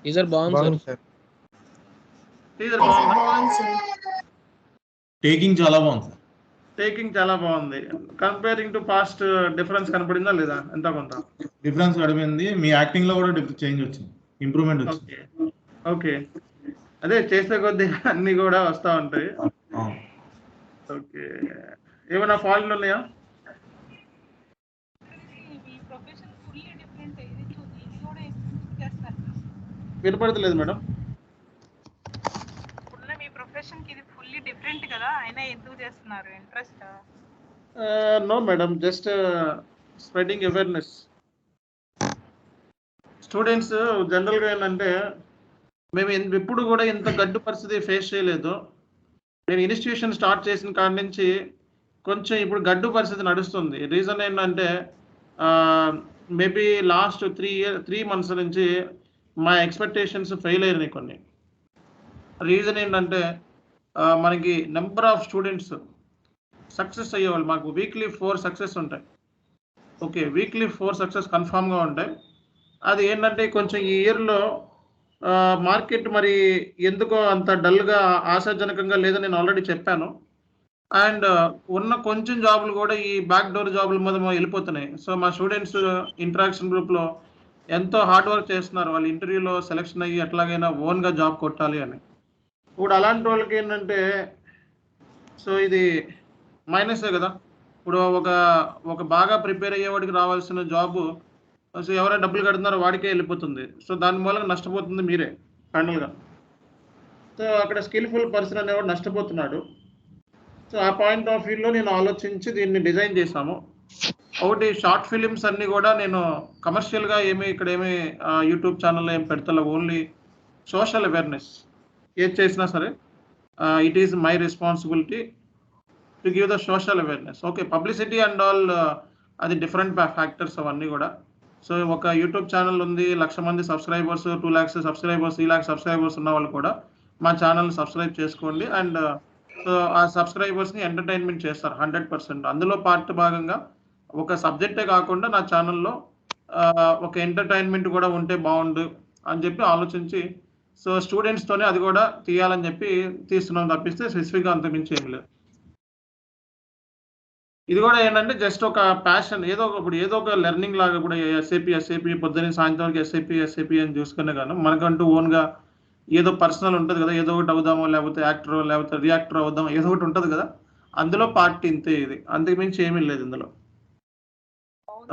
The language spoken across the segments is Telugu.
టీజర్ బాగుంది సార్. టీజర్ బాగుంది. టేకింగ్ చాలా బాగుంది సార్. టేకింగ్ చాలా బాగుంది. కంపేరింగ్ టు పాస్ట్ డిఫరెన్స్ కనపడిందా లేదా? ఎంత కొంత డిఫరెన్స్ కనిపింది. మీ యాక్టింగ్ లో కూడా చేంజ్ వచ్చింది, ఇంప్రూవ్మెంట్ వచ్చింది. ఓకే, అదే చేసే కొద్దీ అన్ని కూడా వస్తూ ఉంటాయి. ఓకే, ఏమైనా ఫాల్ట్ ఉన్నాయా? వినపడతలేదు మేడం. మీ ప్రొఫెషన్ కి ఇది ఫుల్లీ డిఫరెంట్ కదా, అయినా ఎందుకు చేస్తున్నారు? Interest? No madam, just spreading awareness. Students జనరల్గా ఏంటంటే మేము ఎప్పుడు కూడా ఇంత గడ్డు పరిస్థితి ఫేస్ చేయలేదు. నేను ఇన్స్టిట్యూషన్ స్టార్ట్ చేసిన కాడి నుంచి కొంచెం ఇప్పుడు గడ్డు పరిస్థితి నడుస్తుంది. రీజన్ ఏంటంటే మేబీ లాస్ట్ 3 months నుంచి మా ఎక్స్పెక్టేషన్స్ ఫెయిల్ అయినాయి కొన్ని. రీజన్ ఏంటంటే మనకి నెంబర్ ఆఫ్ స్టూడెంట్స్ సక్సెస్ అయ్యేవాళ్ళు మాకు వీక్లీ 4 సక్సెస్ ఉంటాయి. ఓకే, వీక్లీ 4 సక్సెస్ కన్ఫామ్గా ఉంటాయి. అది ఏంటంటే కొంచెం ఈ ఇయర్లో మార్కెట్ మరి ఎందుకో అంత డల్గా ఆశాజనకంగా లేదని నేను ఆల్రెడీ చెప్పాను. అండ్ ఉన్న కొంచెం జాబులు కూడా ఈ బ్యాక్ డోర్ జాబుల మీద వెళ్ళిపోతున్నాయి. సో మా స్టూడెంట్స్ ఇంటరాక్షన్ గ్రూప్లో ఎంతో హార్డ్ వర్క్ చేస్తున్నారు. వాళ్ళు ఇంటర్వ్యూలో సెలెక్షన్ అయ్యి ఎట్లాగైనా ఓన్గా జాబ్ కొట్టాలి అని. ఇప్పుడు అలాంటి వాళ్ళకి ఏంటంటే సో ఇది మైనసే కదా. ఇప్పుడు ఒక బాగా ప్రిపేర్ అయ్యేవాడికి రావాల్సిన జాబు సో ఎవరైనా డబ్బులు కడుతున్నారో వాడికే వెళ్ళిపోతుంది. సో దాని మూలంగా నష్టపోతుంది మీరే ఫైనల్గా. సో అక్కడ స్కిల్ఫుల్ పర్సన్ అనేవాడు నష్టపోతున్నాడు. సో ఆ పాయింట్ ఆఫ్ వ్యూలో నేను ఆలోచించి దీన్ని డిజైన్ చేశాము. ఒకటి షార్ట్ ఫిలిమ్స్ అన్నీ కూడా నేను కమర్షియల్గా ఇక్కడ ఏమి యూట్యూబ్ ఛానల్లో ఏం పెడతా, ఓన్లీ సోషల్ అవేర్నెస్. ఏది చేసినా సరే it is my responsibility to give the social awareness. Okay, publicity and all అది డిఫరెంట్ ఫ్యాక్టర్స్ అవన్నీ కూడా. సో ఒక యూట్యూబ్ ఛానల్ ఉంది, 1,00,000 మంది subscribers, 2 lakhs subscribers, 3 lakhs subscribers ఉన్న వాళ్ళు కూడా మా ఛానల్ సబ్స్క్రైబ్ చేసుకోండి. అండ్ సో ఆ సబ్స్క్రైబర్స్ని ఎంటర్టైన్మెంట్ చేస్తారు 100%. అందులో పార్ట్ భాగంగా ఒక సబ్జెక్టే కాకుండా నా ఛానల్లో ఒక ఎంటర్టైన్మెంట్ కూడా ఉంటే బాగుండు అని చెప్పి ఆలోచించి సో స్టూడెంట్స్తోనే అది కూడా తీయాలని చెప్పి తీస్తున్నాం తప్పిస్తే స్పెసిఫిక్గా అంతమించి ఏం లేదు. ఇది కూడా ఏంటంటే జస్ట్ ఒక ప్యాషన్, ఏదో ఒక లెర్నింగ్ లాగా కూడా ఎస్ఏపి పొద్దున్న సాయంత్రం వరకు ఎస్ఏపి అని చూసుకునే కానీ మనకంటూ ఓన్గా ఏదో పర్సనల్ ఉంటుంది కదా, ఏదో ఒకటి అవుదామో లేకపోతే యాక్టర్ లేకపోతే రియాక్టర్ అవుదామో ఏదో ఒకటి ఉంటుంది కదా, అందులో పార్ట్ ఇంతే. ఇది అంతకు మించి ఏమీ లేదు ఇందులో.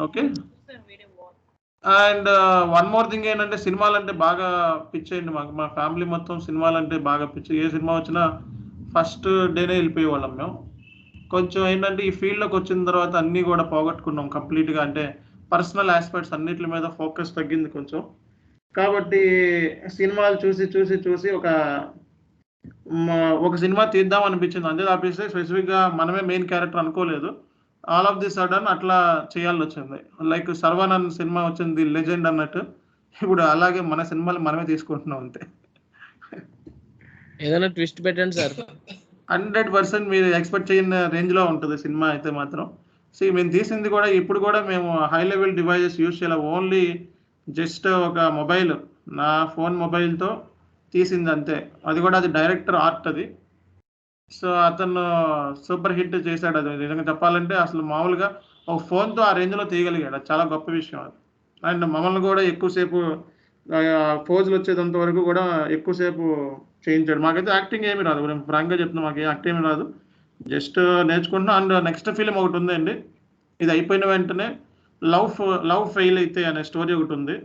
Okay, and one more thing ఏంటంటే సినిమాలు అంటే బాగా పిచ్చేయండి మాకు. మా ఫ్యామిలీ మొత్తం సినిమాలు అంటే బాగా పిచ్చి. ఏ సినిమా వచ్చినా ఫస్ట్ డేనే వెళ్ళిపోయేవాళ్ళం మేము. కొంచెం ఏంటంటే ఈ ఫీల్డ్లోకి వచ్చిన తర్వాత అన్నీ కూడా పోగొట్టుకున్నాం కంప్లీట్గా. అంటే పర్సనల్ ఆస్పెక్ట్స్ అన్నిటి మీద ఫోకస్ తగ్గింది కొంచెం. కాబట్టి సినిమాలు చూసి ఒక సినిమా తీద్దాం అనిపించింది. అంతే తప్పిస్తే స్పెసిఫిక్గా మనమే మెయిన్ క్యారెక్టర్ అనుకోలేదు. ఆల్ ఆఫ్ ది సడన్ అట్లా చేయాల్సి వచ్చింది. లైక్ సర్వానంద్ సినిమా వచ్చింది లెజెండ్ అన్నట్టు, ఇప్పుడు అలాగే మన సినిమాలు మనమే తీసుకుంటున్నాం అంతే. ఏదైనా ట్విస్ట్ పెట్టండి సార్. 100% మీరు ఎక్స్పెక్ట్ చేయని రేంజ్లో ఉంటుంది సినిమా అయితే మాత్రం. మేము తీసింది కూడా ఇప్పుడు కూడా మేము హై లెవెల్ డివైజెస్ యూజ్ చేయాలి. ఓన్లీ జస్ట్ ఒక మొబైల్, నా ఫోన్ మొబైల్తో తీసింది అంతే. అది కూడా అది డైరెక్టర్ ఆర్ట్ అది. సో అతను సూపర్ హిట్ చేశాడు. అది నిజంగా చెప్పాలంటే అసలు మామూలుగా ఒక ఫోన్తో ఆ రేంజ్లో తీయగలిగాడు. అది చాలా గొప్ప విషయం అది. అండ్ మమ్మల్ని కూడా ఎక్కువసేపు పోజులు వచ్చేంత వరకు కూడా ఎక్కువసేపు చేయించాడు. మాకైతే యాక్టింగ్ ఏమి రాదు, నేను ఫ్రాంక్గా చెప్తున్నా, మాకు యాక్టింగ్ ఏమి రాదు, జస్ట్ నేర్చుకుంటున్నాం. అండ్ నెక్స్ట్ ఫిలిం ఒకటి ఉందండి, ఇది అయిపోయిన వెంటనే లవ్ ఫెయిల్ అయితే అనే స్టోరీ ఒకటి ఉంది.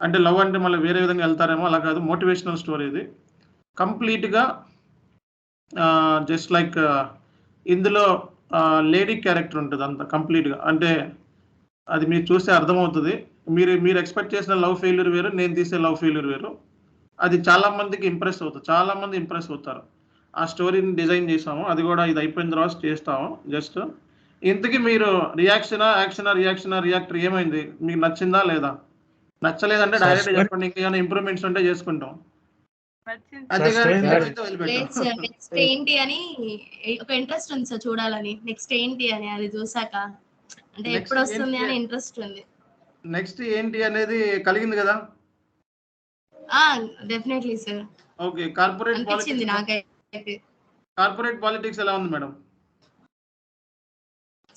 అంటే లవ్ అంటే మళ్ళీ వేరే విధంగా వెళ్తారేమో, అలా కాదు, మోటివేషనల్ స్టోరీ ఇది కంప్లీట్గా. జస్ట్ లైక్ ఇందులో లేడీ క్యారెక్టర్ ఉంటుంది అంత కంప్లీట్గా. అంటే అది మీరు చూస్తే అర్థమవుతుంది. మీరు ఎక్స్పెక్ట్ చేసిన లవ్ ఫెయిల్యూర్ వేరు, నేను తీసే లవ్ ఫెయిల్యూర్ వేరు. అది చాలా మందికి ఇంప్రెస్ అవుతుంది, చాలా మంది ఇంప్రెస్ అవుతారు. ఆ స్టోరీని డిజైన్ చేసాము, అది కూడా ఇది అయిపోయిన తర్వాత చేస్తాము. జస్ట్ ఇంతకీ మీరు రియాక్టర్ ఏమైంది, మీకు నచ్చిందా లేదా? నచ్చలేదంటే డైరెక్ట్ చెప్పండి, ఇంకేమైనా ఇంప్రూవ్మెంట్స్ ఉంటే చేసుకుంటాం. నెక్స్ట్ ఏంటి అని ఒక ఇంట్రెస్ట్ ఉంది సార్ చూడాలని. నెక్స్ట్ ఏంటి అని అది చూసాక అంటే ఎప్పుడు వస్తుంది అని ఇంట్రెస్ట్ ఉంది. నెక్స్ట్ ఏంటి అనేది కలిగింది కదా. Definitely sir. ఓకే. కార్పొరేట్ అనిపించింది పాలిటిక్స్ నాకైతే. కార్పొరేట్ పాలిటిక్స్ ఎలా ఉంది మేడం?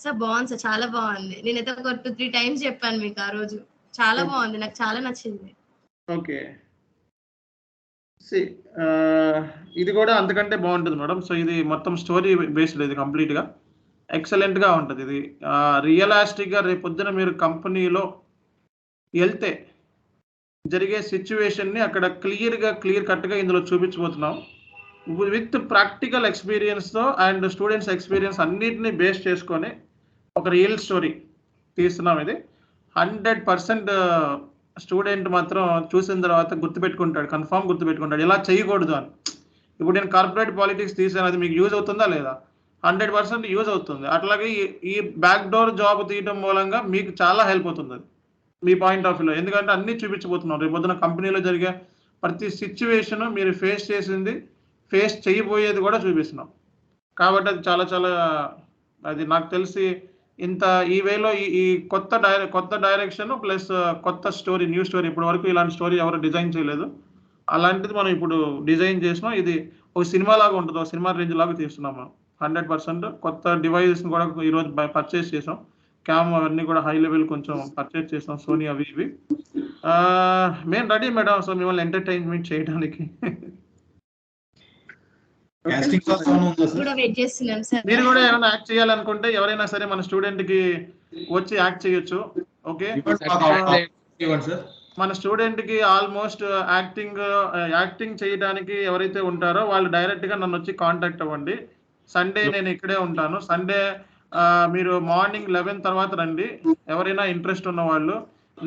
సార్ బాగుంది సార్, చాలా బాగుంది. నేనైతే ఒక 2-3 టైమ్స్ చెప్పాను మీకు ఆ రోజు. చాలా బాగుంది, నాకు చాలా నచ్చింది. ఓకే. ఇది కూడా అంతకంటే బాగుంటుంది మేడం. సో ఇది మొత్తం స్టోరీ బేస్డ్, ఇది కంప్లీట్గా ఎక్సలెంట్గా ఉంటుంది. ఇది రియలిస్టిక్గా రేపు పొద్దున మీరు కంపెనీలో వెళ్తే జరిగే సిచ్యువేషన్ని అక్కడ క్లియర్ కట్గా ఇందులో చూపించబోతున్నాం. విత్ ప్రాక్టికల్ ఎక్స్పీరియన్స్తో అండ్ స్టూడెంట్స్ ఎక్స్పీరియన్స్ అన్నిటిని బేస్ చేసుకొని ఒక రియల్ స్టోరీ తీస్తున్నాం. ఇది 100% స్టూడెంట్ మాత్రం చూసిన తర్వాత గుర్తుపెట్టుకుంటాడు, కన్ఫామ్ గుర్తుపెట్టుకుంటాడు ఇలా చేయకూడదు అని. ఇప్పుడు నేను కార్పొరేట్ పాలిటిక్స్ తీసాను, అది మీకు యూజ్ అవుతుందా లేదా? 100% యూజ్ అవుతుంది. అట్లాగే ఈ బ్యాక్ డోర్ జాబ్ తీయడం మూలంగా మీకు చాలా హెల్ప్ అవుతుంది అది మీ పాయింట్ ఆఫ్ వ్యూలో. ఎందుకంటే అన్నీ చూపించబోతున్నాం. రేపు పొద్దున కంపెనీలో జరిగే ప్రతి సిచ్యువేషన్ మీరు ఫేస్ చేసింది, ఫేస్ చేయబోయేది కూడా చూపిస్తున్నాం. కాబట్టి అది చాలా అది నాకు తెలిసి ఇంత ఈ వేలో ఈ కొత్త డైరెక్షన్ ప్లస్ కొత్త స్టోరీ, న్యూ స్టోరీ, ఇప్పటి వరకు ఇలాంటి స్టోరీ ఎవరు డిజైన్ చేయలేదు. అలాంటిది మనం ఇప్పుడు డిజైన్ చేసినాం. ఇది ఒక సినిమా లాగా ఉంటుంది, ఒక సినిమా రేంజ్ లాగా తీస్తున్నాం మనం. 100% కొత్త డివైజెస్ని కూడా ఈరోజు పర్చేస్ చేసాం. క్యామ్ అవన్నీ కూడా హై లెవెల్ కొంచెం పర్చేస్ చేసాం, సోనీ అవి ఇవి. మేము రెడీ మేడం, సో మిమ్మల్ని ఎంటర్టైన్మెంట్ చేయడానికి. మీరు కూడా ఏమైనా యాక్ట్ చేయాలనుకుంటే ఎవరైనా సరే మన స్టూడెంట్ కి వచ్చి యాక్ట్ చేయొచ్చు. ఓకే, మన స్టూడెంట్ కి ఆల్మోస్ట్ యాక్టింగ్ చేయడానికి ఎవరైతే ఉంటారో వాళ్ళు డైరెక్ట్ గా నన్ను వచ్చి కాంటాక్ట్ అవ్వండి. సండే నేను ఇక్కడే ఉంటాను. సండే మీరు మార్నింగ్ 11 తర్వాత రండి, ఎవరైనా ఇంట్రెస్ట్ ఉన్న వాళ్ళు.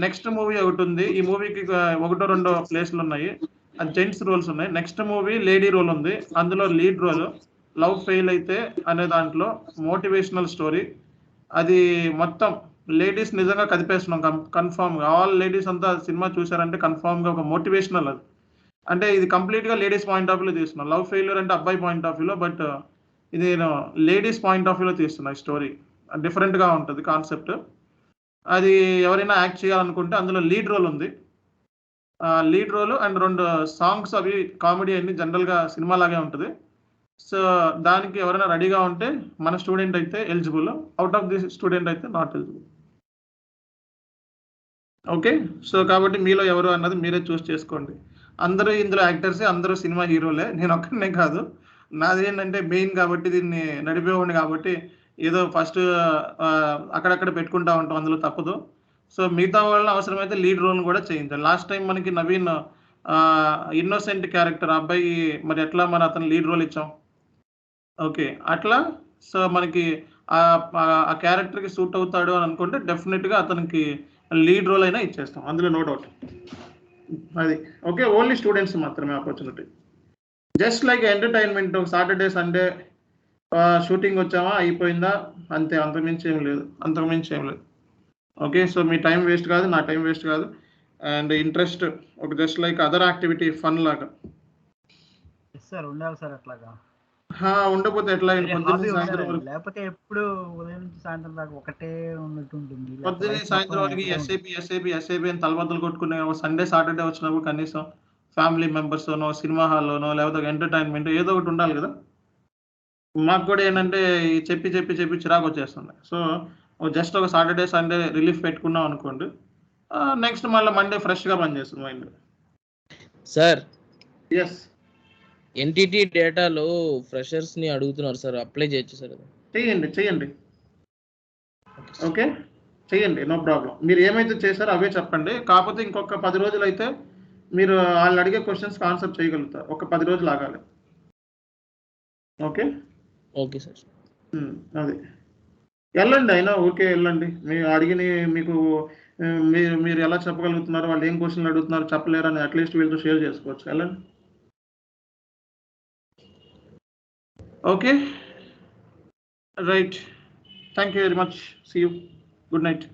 నెక్స్ట్ మూవీ ఒకటి ఉంది, ఈ మూవీకి 1-2 ప్లేస్లు ఉన్నాయి, అది జెంట్స్ రోల్స్ ఉన్నాయి. నెక్స్ట్ మూవీ లేడీ రోల్ ఉంది, అందులో లీడ్ రోల్ లవ్ ఫెయిల్ అయితే అనే దాంట్లో మోటివేషనల్ స్టోరీ. అది మొత్తం లేడీస్ నిజంగా కదిపేస్తున్నాం కన్ఫామ్గా. ఆల్ లేడీస్ అంతా సినిమా చూసారంటే కన్ఫామ్గా ఒక మోటివేషనల్ అది. అంటే ఇది కంప్లీట్గా లేడీస్ పాయింట్ ఆఫ్ వ్యూలో తీస్తున్నాం. లవ్ ఫెయిల్యూర్ అంటే అబ్బాయి పాయింట్ ఆఫ్ వ్యూలో, బట్ ఇది నేను లేడీస్ పాయింట్ ఆఫ్ వ్యూలో తీస్తున్నా. ఈ స్టోరీ డిఫరెంట్గా ఉంటుంది కాన్సెప్ట్. అది ఎవరైనా యాక్ట్ చేయాలనుకుంటే అందులో లీడ్ రోల్ ఉంది, లీడ్ రోల్ అండ్ 2 సాంగ్స్, అవి కామెడీ అన్ని జనరల్గా సినిమా లాగే ఉంటుంది. సో దానికి ఎవరైనా రెడీగా ఉంటే మన స్టూడెంట్ అయితే eligible, out of the student అయితే నాట్ ఎలిజిబుల్. ఓకే, సో కాబట్టి మీలో ఎవరు అన్నది మీరే చూస్ చేసుకోండి. అందరూ ఇందులో యాక్టర్సే, అందరూ సినిమా హీరోలే, నేను ఒక్కనే కాదు. నాది ఏంటంటే మెయిన్ కాబట్టి దీన్ని నడిపేవాడిని కాబట్టి ఏదో ఫస్ట్ అక్కడక్కడ పెట్టుకుంటా ఉంటాం, అందులో తప్పదు. సో మిగతా వాళ్ళని అవసరమైతే లీడ్ రోల్ కూడా చేయించాలి. లాస్ట్ టైం మనకి నవీన్ ఇన్నోసెంట్ క్యారెక్టర్ అబ్బాయి, మరి ఎట్లా మన అతను లీడ్ రోల్ ఇచ్చాం. ఓకే, అట్లా సో మనకి ఆ క్యారెక్టర్కి సూట్ అవుతాడు అని అనుకుంటే డెఫినెట్గా అతనికి లీడ్ రోల్ అయినా ఇచ్చేస్తాం, అందులో నో డౌట్. అది ఓకే, ఓన్లీ స్టూడెంట్స్ మాత్రమే opportunity. Just like entertainment, Saturday Sunday shooting వచ్చామా అయిపోయిందా అంతే, అంతకుమించి ఏం లేదు. ఓకే, సో మీ టైం వేస్ట్ కాదు, నా టైం వేస్ట్ కాదు, అండ్ ఇంట్రెస్ట్ ఒక just like other activity, fun లాగా. సార్ ఉండాలి సార్ అట్లాగా. ఉండకపోతే ఎట్లా, పొద్దున్న సాయంత్రం వరకు, లేకపోతే ఎప్పుడు ఉదయం నుంచి సాయంత్రం దాకా ఒకటే ఉన్నట్టుంటుంది. పొద్దున్న సాయంత్రం వరకు ఎస్ఏపి అని తలబద్దలు కొట్టుకునే సండే సాటర్డే వచ్చినప్పుడు కనీసం ఫ్యామిలీ మెంబర్స్తోనో, సినిమా హాల్లోనో, లేకపోతే ఎంటర్టైన్మెంట్ ఏదో ఒకటి ఉండాలి కదా. మాకు కూడా ఏంటంటే చెప్పి చిరాకు వచ్చేస్తుంది. సో జస్ట్ ఒక సాటర్డే సండే రిలీఫ్ పెట్టుకున్నాం అనుకోండి, నెక్స్ట్ మళ్ళీ మండే ఫ్రెష్గా పనిచేస్తుంది మైండ్. సార్ ఎస్, ఎన్టీటీ డేటాలో ఫ్రెషర్స్ ని అడుగుతున్నారు సార్, అప్లై చేయొచ్చు సార్? చెయ్యండి. ఓకే చెయ్యండి, నో ప్రాబ్లం. మీరు ఏమైతే చేశారో అవే చెప్పండి. కాకపోతే ఇంకొక 10 రోజులు అయితే మీరు వాళ్ళు అడిగే క్వశ్చన్స్కి ఆన్సర్ చేయగలుగుతారు. ఒక 10 రోజులు ఆగాలి. Okay sir. అది వెళ్ళండి, అయినా ఓకే వెళ్ళండి. మీరు అడిగిన మీకు మీరు ఎలా చెప్పగలుగుతున్నారు, వాళ్ళు ఏం క్వశ్చన్లు అడుగుతున్నారు చెప్పలేరని అట్లీస్ట్ వీళ్ళతో షేర్ చేసుకోవచ్చు. వెళ్ళండి. Okay right, thank you very much, see you, good night.